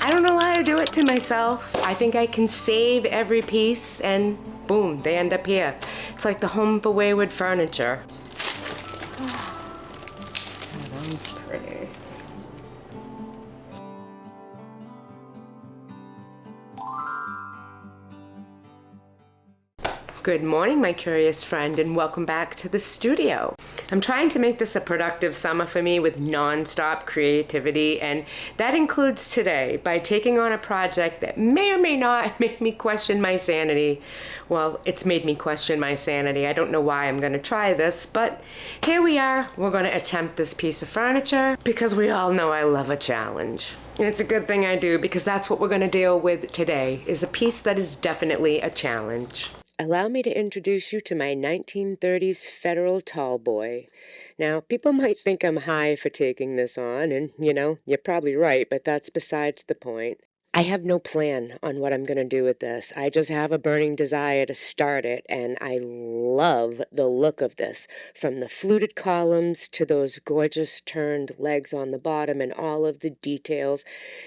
I don't know why I do it to myself. I think I can save every piece and boom, they end up here. It's like the home for wayward furniture. Oh, that's pretty. Good morning, my curious friend, and welcome back to the studio. I'm trying to make this a productive summer for me with non-stop creativity, and that includes today by taking on a project that may or may not make me question my sanity. Well, it's made me question my sanity. I don't know why I'm going to try this, but here we are. We're going to attempt this piece of furniture because we all know I love a challenge. And it's a good thing I do, because that's what we're going to deal with today, is a piece that is definitely a challenge. Allow me to introduce you to my 1930s federal tall boy. Now, people might think I'm high for taking this on, and, you're probably right, but that's besides the point. I have no plan on what I'm going to do with this. I just have a burning desire to start it, and I love the look of this, from the fluted columns to those gorgeous turned legs on the bottom and all of the details.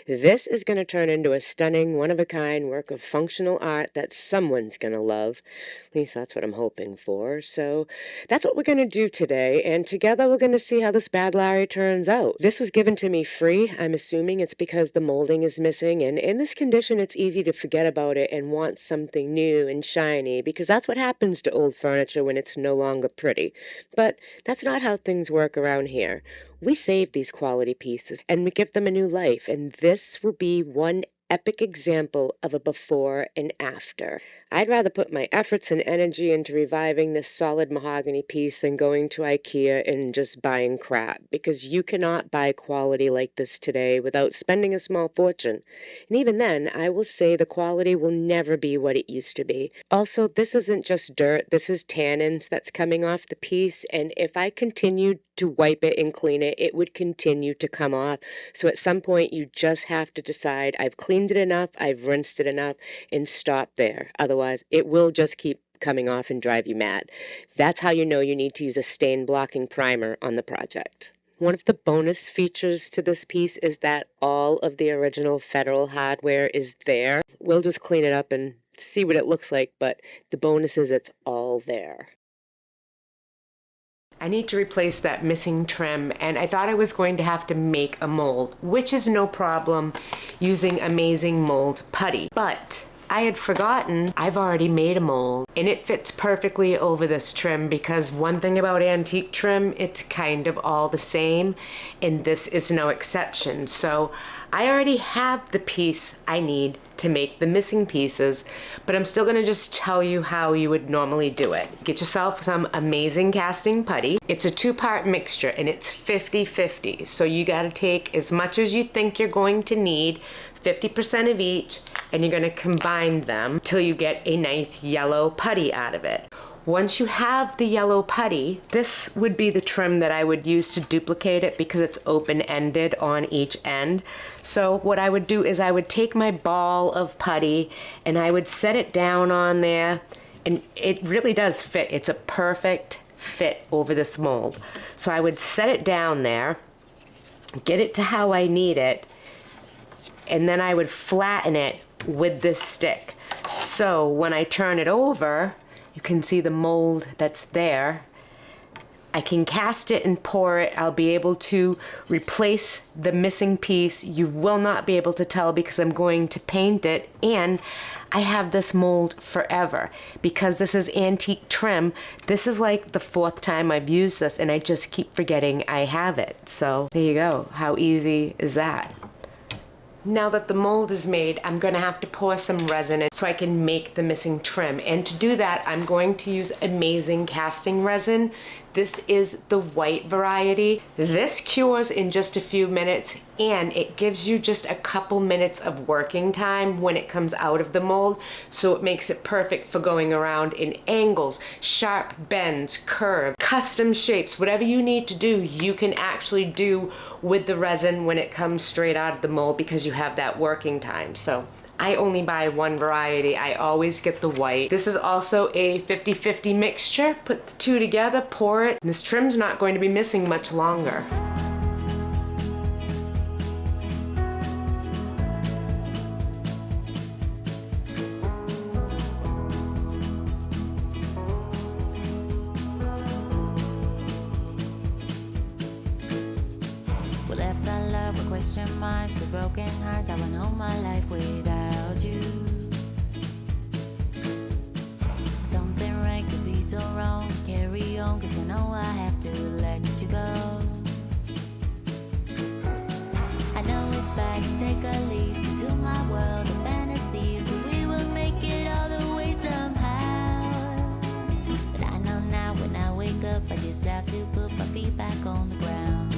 This is going to turn into a stunning, one-of-a-kind work of functional art that someone's going to love. At least that's what I'm hoping for. So that's what we're going to do today, and together we're going to see how this bad Larry turns out. This was given to me free. I'm assuming it's because the molding is missing, and in this condition, it's easy to forget about it and want something new and shiny, because that's what happens to old furniture when it's no longer pretty. But that's not how things work around here. We save these quality pieces and we give them a new life, and this will be one epic example of a before and after. I'd rather put my efforts and energy into reviving this solid mahogany piece than going to IKEA and just buying crap, because you cannot buy quality like this today without spending a small fortune. And even then, I will say the quality will never be what it used to be. Also, this isn't just dirt, this is tannins that's coming off the piece, and if I continued to wipe it and clean it, it would continue to come off. So at some point, you just have to decide, I've cleaned it enough, I've rinsed it enough, and stop there. Otherwise, it will just keep coming off and drive you mad. That's how you know you need to use a stain blocking primer on the project. One of the bonus features to this piece is that all of the original Federal hardware is there. We'll just clean it up and see what it looks like, but the bonus is it's all there. I need to replace that missing trim, and I thought I was going to have to make a mold, which is no problem using amazing mold putty. But I had forgotten I've already made a mold, and it fits perfectly over this trim, because one thing about antique trim, it's kind of all the same, and this is no exception. So I already have the piece I need to make the missing pieces, but I'm still going to just tell you how you would normally do it. Get yourself some amazing casting putty. It's a 2-part mixture, and it's 50-50. So you got to take as much as you think you're going to need, 50% of each, and you're going to combine them till you get a nice yellow putty out of it. Once you have the yellow putty, this would be the trim that I would use to duplicate it, because it's open-ended on each end. So what I would do is I would take my ball of putty and I would set it down on there, and it really does fit. It's a perfect fit over this mold. So I would set it down there, get it to how I need it, and then I would flatten it with this stick. So when I turn it over, you can see the mold that's there. I can cast it and pour it. I'll be able to replace the missing piece. You will not be able to tell because I'm going to paint it, and I have this mold forever. Because this is antique trim, this is like the 4th time I've used this, and I just keep forgetting I have it. So there you go. How easy is that? Now that the mold is made, I'm going to have to pour some resin in so I can make the missing trim. And to do that, I'm going to use amazing casting resin. This is the white variety. This cures in just a few minutes, and it gives you just a couple minutes of working time when it comes out of the mold, so it makes it perfect for going around in angles, sharp bends, curves, custom shapes. Whatever you need to do, you can actually do with the resin when it comes straight out of the mold, because you have that working time. So I only buy one variety. I always get the white. This is also a 50-50 mixture. Put the two together, pour it, and this trim's not going to be missing much longer. question marks, with broken hearts. I went all my life without you. Something right could be so wrong. Carry on, cause I know I have to let you go. I know it's bad to take a leap into my world of fantasies, but we will make it all the way somehow. But I know now when I wake up, I just have to put my feet back on the ground.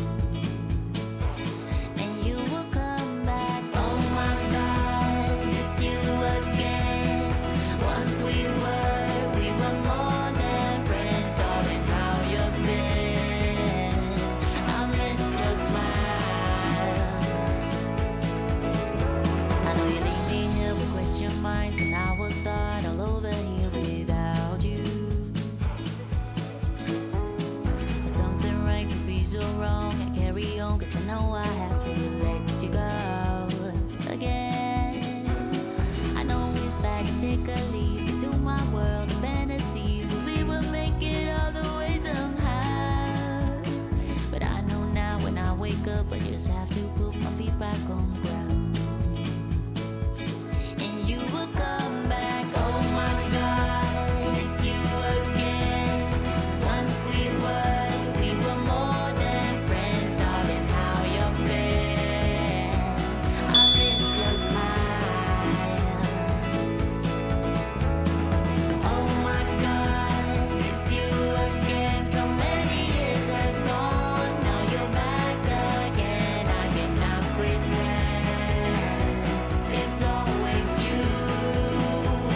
And you will come back. Oh my God, it's you again. Once we were more than friends. Darling, how you been? I missed your smile. I know you leave me here with question marks, and I will start all over here without you. Something right could be so wrong. I carry on, cause I know I have to let you go again. I know it's bad to take a leap into my world of fantasies, but we will make it all the way somehow. But I know now when I wake up, I just have to put my feet back on the ground. And you will come back. Oh my God, it's you again. Once we were more than friends. Darling, how you been? I missed your smile. Oh my God, it's you again. So many years has gone. Now you're back again. I cannot pretend. It's always you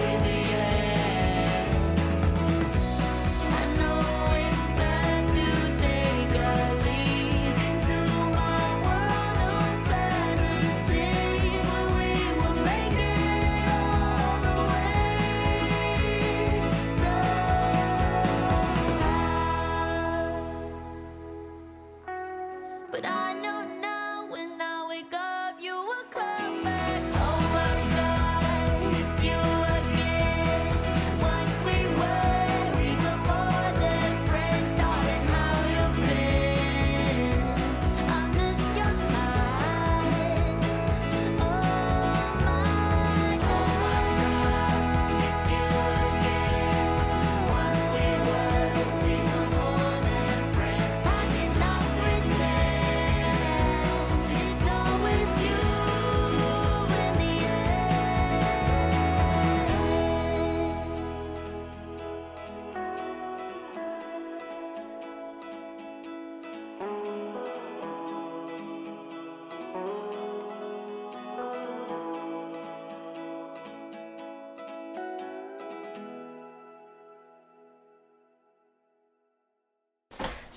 in the end. I know it's bad to take a leap into my world of fantasy, but we will make it all the way somehow. But I know now when I wake up, you will come back. Oh my God, it's you again. Once we were more than friends. Darling, how you been? I miss your smile. Oh my God, it's you again. Once we were more than friends. I cannot pretend. It's always you in the end.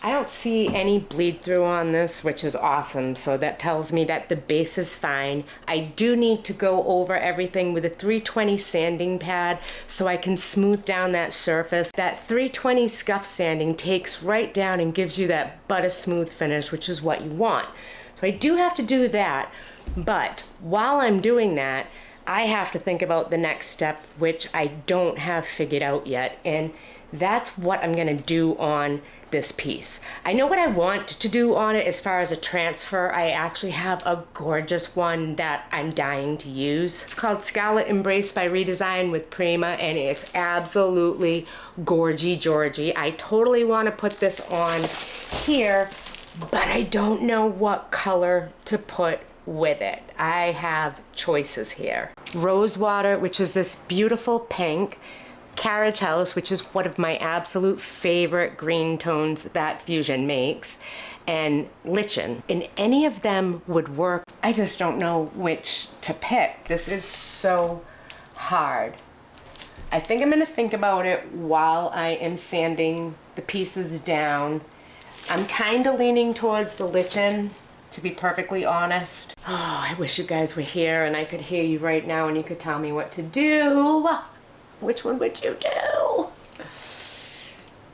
I don't see any bleed through on this, which is awesome. So that tells me that the base is fine. I do need to go over everything with a 320 sanding pad so I can smooth down that surface. That 320 scuff sanding takes right down and gives you that butter smooth finish, which is what you want. So I do have to do that, but while I'm doing that, I have to think about the next step, which I don't have figured out yet, and that's what I'm gonna do on this piece. I know what I want to do on it as far as a transfer. I actually have a gorgeous one that I'm dying to use. It's called Scarlet Embrace by Redesign with Prima, and it's absolutely gorgy Georgie. I totally want to put this on here, but I don't know what color to put with it. I have choices here. Rosewater, which is this beautiful pink. Carriage House, which is one of my absolute favorite green tones that Fusion makes, and Lichen. And any of them would work. I just don't know which to pick. This is so hard. I think I'm gonna think about it while I am sanding the pieces down. I'm kind of leaning towards the Lichen, to be perfectly honest. Oh, I wish you guys were here and I could hear you right now and you could tell me what to do. Which one would you do?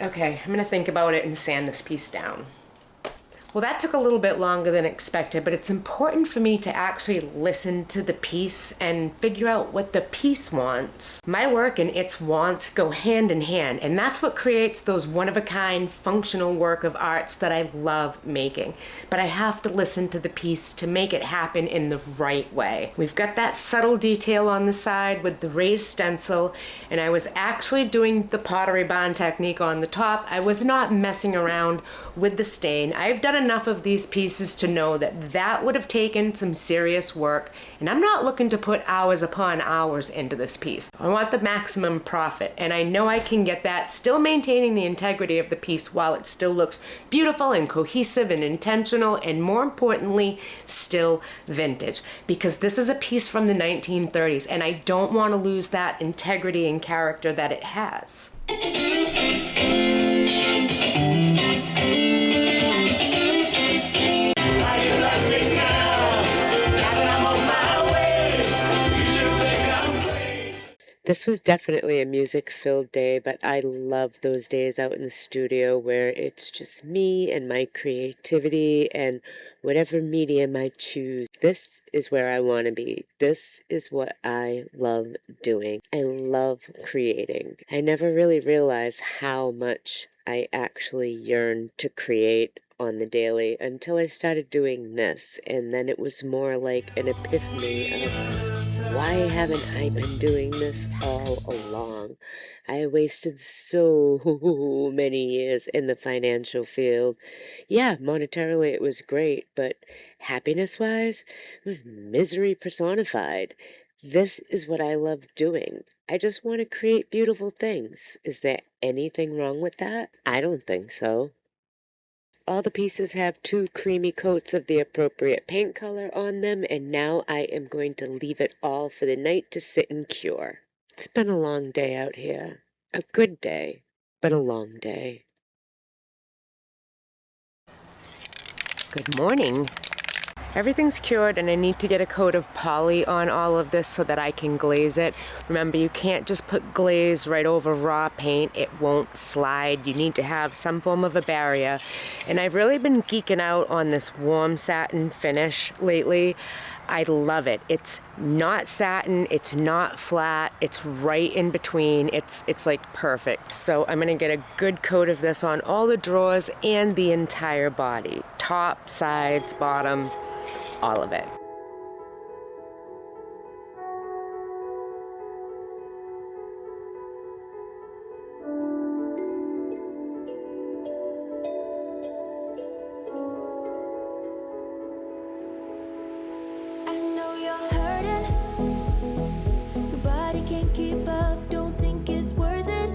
Okay, I'm gonna think about it and sand this piece down. Well, that took a little bit longer than expected, but it's important for me to actually listen to the piece and figure out what the piece wants. My work and its wants go hand in hand, and that's what creates those one-of-a-kind functional work of arts that I love making. But I have to listen to the piece to make it happen in the right way. We've got that subtle detail on the side with the raised stencil, and I was actually doing the Pottery Barn technique on the top. I was not messing around with the stain. I've done enough of these pieces to know that that would have taken some serious work, and I'm not looking to put hours upon hours into this piece. I want the maximum profit, and I know I can get that, still maintaining the integrity of the piece while it still looks beautiful and cohesive and intentional, and more importantly, still vintage, because this is a piece from the 1930s, and I don't want to lose that integrity and character that it has. This was definitely a music-filled day, but I love those days out in the studio where it's just me and my creativity and whatever medium I choose. This is where I want to be. This is what I love doing. I love creating. I never really realized how much I actually yearn to create on the daily until I started doing this, and then it was more like an epiphany of why haven't I been doing this all along? I wasted so many years in the financial field. Yeah, monetarily it was great, but happiness-wise, it was misery personified. This is what I love doing. I just want to create beautiful things. Is there anything wrong with that? I don't think so. All the pieces have 2 creamy coats of the appropriate paint color on them, and now I am going to leave it all for the night to sit and cure. It's been a long day out here. A good day, but a long day. Good morning. Everything's cured, and I need to get a coat of poly on all of this so that I can glaze it. Remember, you can't just put glaze right over raw paint. It won't slide. You need to have some form of a barrier. And I've really been geeking out on this warm satin finish lately. I love it. It's not satin, it's not flat, it's right in between. It's like perfect. So I'm gonna get a good coat of this on all the drawers and the entire body. Top, sides, bottom, all of it. I know you're hurting. Your body can't keep up. Don't think it's worth it.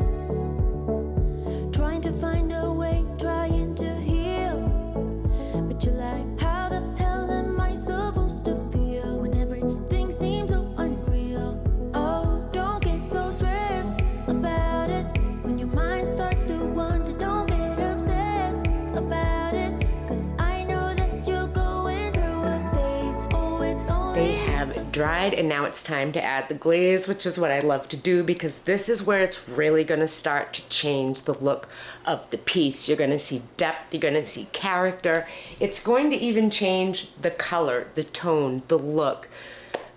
Trying to find a way, trying to heal. But you're like, how the hell am I supposed to feel when everything seems so unreal? Oh, don't get so stressed about it. When your mind starts to wander, don't get upset about it. 'Cause I know that you're going through a phase. Oh, it's only They have dried, and now it's time to add the glaze, which is what I love to do because this is where it's really going to start to change the look of the piece. You're going to see depth, you're going to see character. It's going to even change the color, the tone, the look.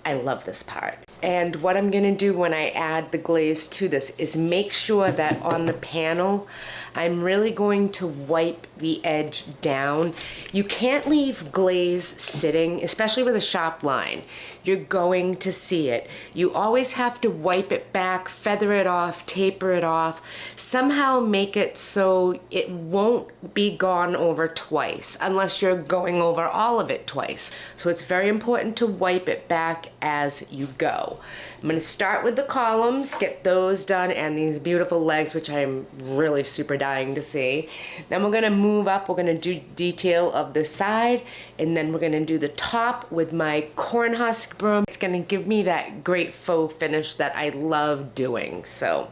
I love this part. And what I'm gonna do when I add the glaze to this is make sure that on the panel, I'm really going to wipe the edge down. You can't leave glaze sitting, especially with a sharp line. You're going to see it. You always have to wipe it back, feather it off, taper it off, somehow make it so it won't be gone over twice, unless you're going over all of it twice. So it's very important to wipe it back as you go. I'm gonna start with the columns, get those done, and these beautiful legs, which I'm really super dying to see. Then we're gonna move up, we're gonna do detail of the side, and then we're gonna do the top with my corn husk broom. It's gonna give me that great faux finish that I love doing. So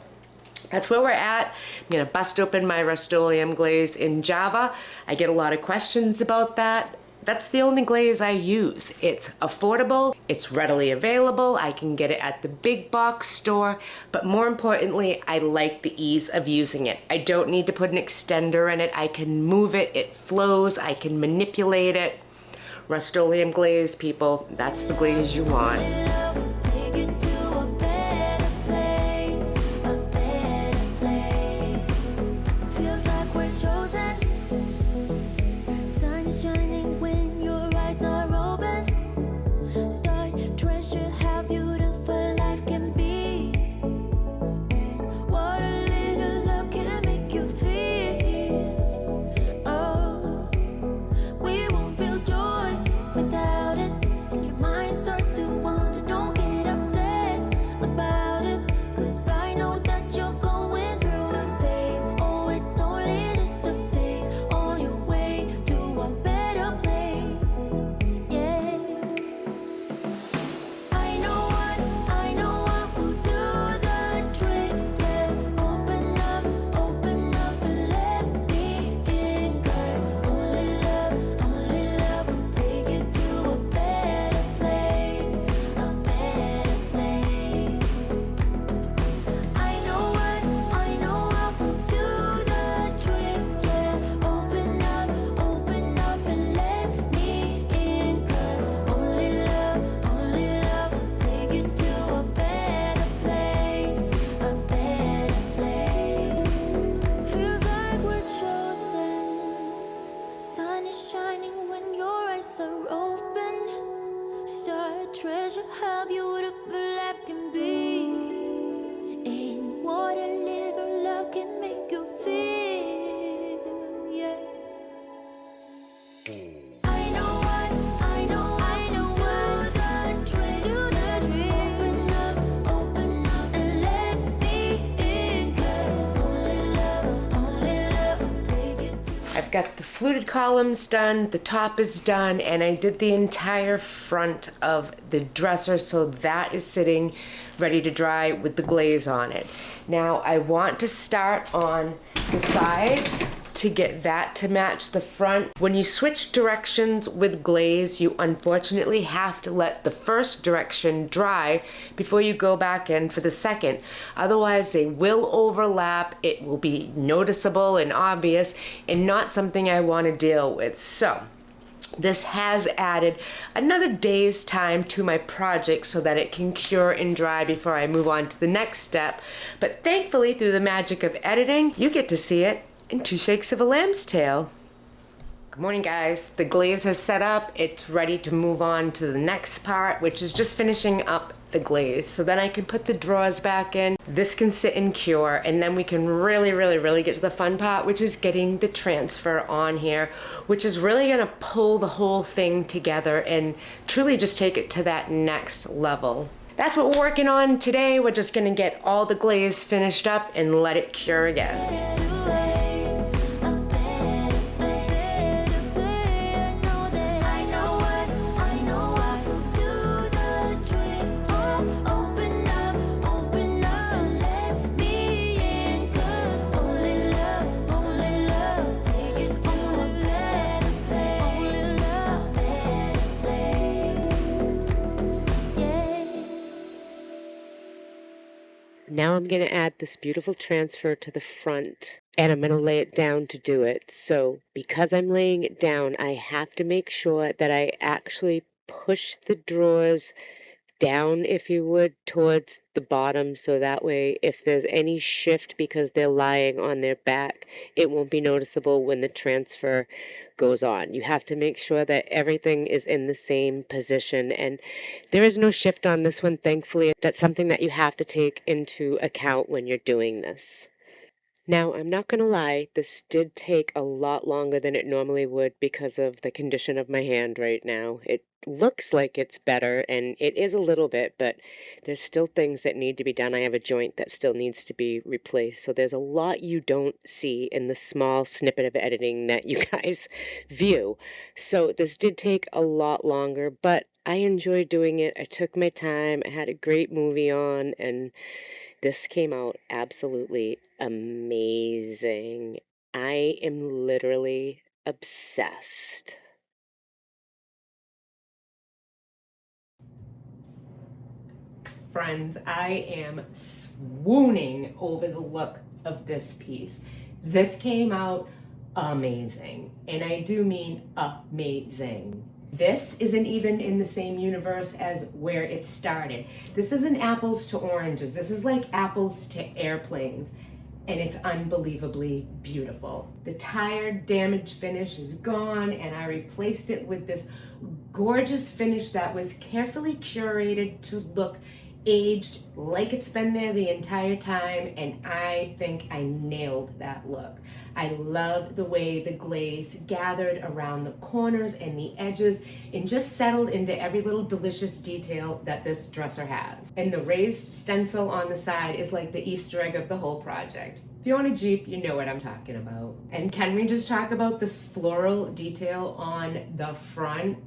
that's where we're at. I'm gonna bust open my Rust-Oleum glaze in Java. I get a lot of questions about that. That's the only glaze I use. It's affordable, it's readily available, I can get it at the big box store, but more importantly, I like the ease of using it. I don't need to put an extender in it, I can move it, it flows, I can manipulate it. Rust-Oleum glaze, people, that's the glaze you want. Take it to a better place, a better place. Feels like we're chosen. Sun is shining when your eyes are open. Start treasure how beautiful life can be, and what a little love can make you feel. Oh, we won't feel joy without it, and your mind starts to wander. Don't get upset about it, 'cause I know that you're going through a phase. Oh, it's only just a phase on your way to a better place. Yeah. I know what will do the trick. Yeah. Open up and let me in. 'Cause only love will take you to a better place, a better place. I know what will do the trick. Yeah. Open up and let me in. 'Cause only love will take you to a better place, a better place. Feels like we're chosen. Sun is shining when your eyes are open. Start treasure how beautiful life can be, and what a little love can make you feel. Yeah. I know what the trick. Open up and let me in. 'Cause only love will take it to. I've got the fluted columns done, the top is done, and I did the entire front of the dresser, so that is sitting ready to dry with the glaze on it. Now I want to start on the sides to get that to match the front. When you switch directions with glaze, you unfortunately have to let the first direction dry before you go back in for the second. Otherwise, they will overlap. It will be noticeable and obvious, and not something I want to deal with. So this has added another day's time to my project so that it can cure and dry before I move on to the next step. But thankfully, through the magic of editing, you get to see it in 2 shakes of a lamb's tail. Good morning, guys. The glaze has set up. It's ready to move on to the next part, which is just finishing up the glaze. So then I can put the drawers back in. This can sit and cure, and then we can really get to the fun part, which is getting the transfer on here, which is really gonna pull the whole thing together and truly just take it to that next level. That's what we're working on today. We're just gonna get all the glaze finished up and let it cure again. Now I'm going to add this beautiful transfer to the front, and I'm going to lay it down to do it. So because I'm laying it down, I have to make sure that I actually push the drawers down, if you would, towards the bottom, so that way if there's any shift because they're lying on their back, it won't be noticeable when the transfer goes on. You have to make sure that everything is in the same position, and there is no shift on this one, thankfully. That's something that you have to take into account when you're doing this. Now, I'm not going to lie, this did take a lot longer than it normally would because of the condition of my hand right now. It looks like it's better, and it is a little bit, but there's still things that need to be done. I have a joint that still needs to be replaced, so there's a lot you don't see in the small snippet of editing that you guys view. So this did take a lot longer, but I enjoyed doing it. I took my time. I had a great movie on, and this came out absolutely amazing. I am literally obsessed. Friends, I am swooning over the look of this piece. This came out amazing, and I do mean amazing. This isn't even in the same universe as where it started. This isn't apples to oranges. This is like apples to airplanes, and it's unbelievably beautiful. The tired, damaged finish is gone, and I replaced it with this gorgeous finish that was carefully curated to look aged like it's been there the entire time, and I think I nailed that look. I love the way the glaze gathered around the corners and the edges and just settled into every little delicious detail that this dresser has. And the raised stencil on the side is like the Easter egg of the whole project. If you own a Jeep, you know what I'm talking about. And can we just talk about this floral detail on the front?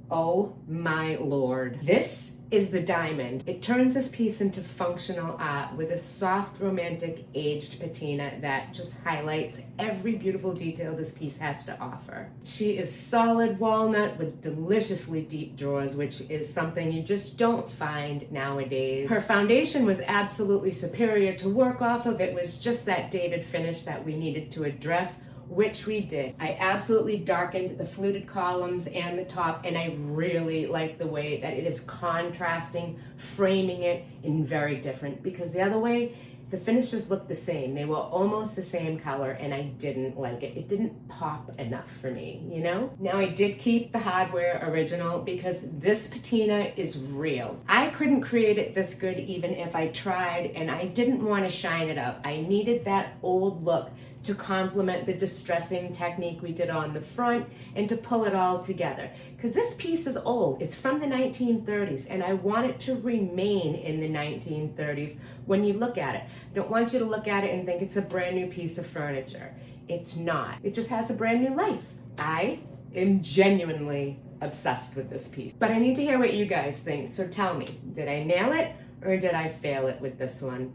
Oh my Lord. This is the diamond. It turns this piece into functional art with a soft, romantic, aged patina that just highlights every beautiful detail this piece has to offer. She is solid walnut with deliciously deep drawers, which is something you just don't find nowadays. Her foundation was absolutely superior to work off of. It was just that dated finish that we needed to address, which we did. I absolutely darkened the fluted columns and the top, and I really like the way that it is contrasting, framing it in very different, because the other way, the finishes looked the same. They were almost the same color, and I didn't like it. It didn't pop enough for me, you know? Now, I did keep the hardware original because this patina is real. I couldn't create it this good even if I tried, and I didn't want to shine it up. I needed that old look to complement the distressing technique we did on the front and to pull it all together. Because this piece is old. It's from the 1930s, and I want it to remain in the 1930s when you look at it. I don't want you to look at it and think it's a brand new piece of furniture. It's not. It just has a brand new life. I am genuinely obsessed with this piece. But I need to hear what you guys think, so tell me, did I nail it or did I fail it with this one?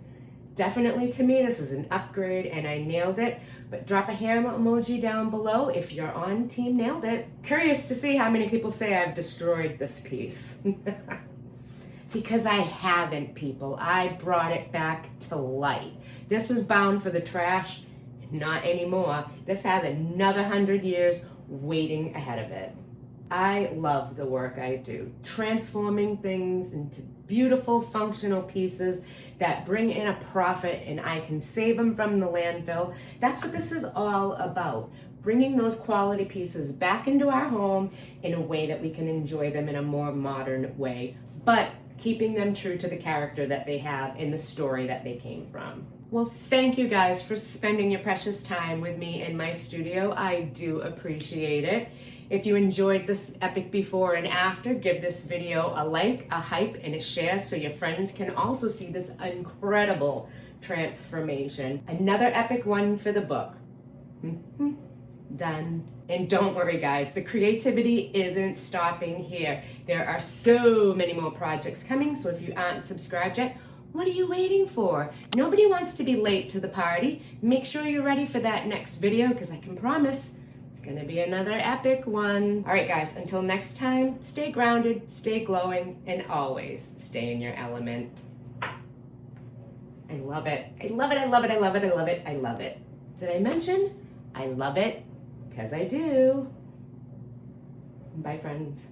Definitely, to me, this is an upgrade and I nailed it, but drop a hand emoji down below if you're on team nailed it. Curious to see how many people say I've destroyed this piece. Because I haven't, people. I brought it back to life. This was bound for the trash, not anymore. This has another 100 years waiting ahead of it. I love the work I do, transforming things into beautiful functional pieces that bring in a profit and I can save them from the landfill. That's what this is all about, bringing those quality pieces back into our home in a way that we can enjoy them in a more modern way, but keeping them true to the character that they have in the story that they came from. Well, thank you guys for spending your precious time with me in my studio. I do appreciate it. If you enjoyed this epic before and after, give this video a like, a hype, and a share so your friends can also see this incredible transformation. Another epic one for the book. Done. And don't worry guys, the creativity isn't stopping here. There are so many more projects coming, so if you aren't subscribed yet, what are you waiting for? Nobody wants to be late to the party. Make sure you're ready for that next video, because I can promise it's gonna be another epic one. All right guys, until next time, stay grounded, stay glowing, and always stay in your element. I love it. I love it, I love it, I love it, I love it, I love it. Did I mention I love it? Because I do. Bye friends.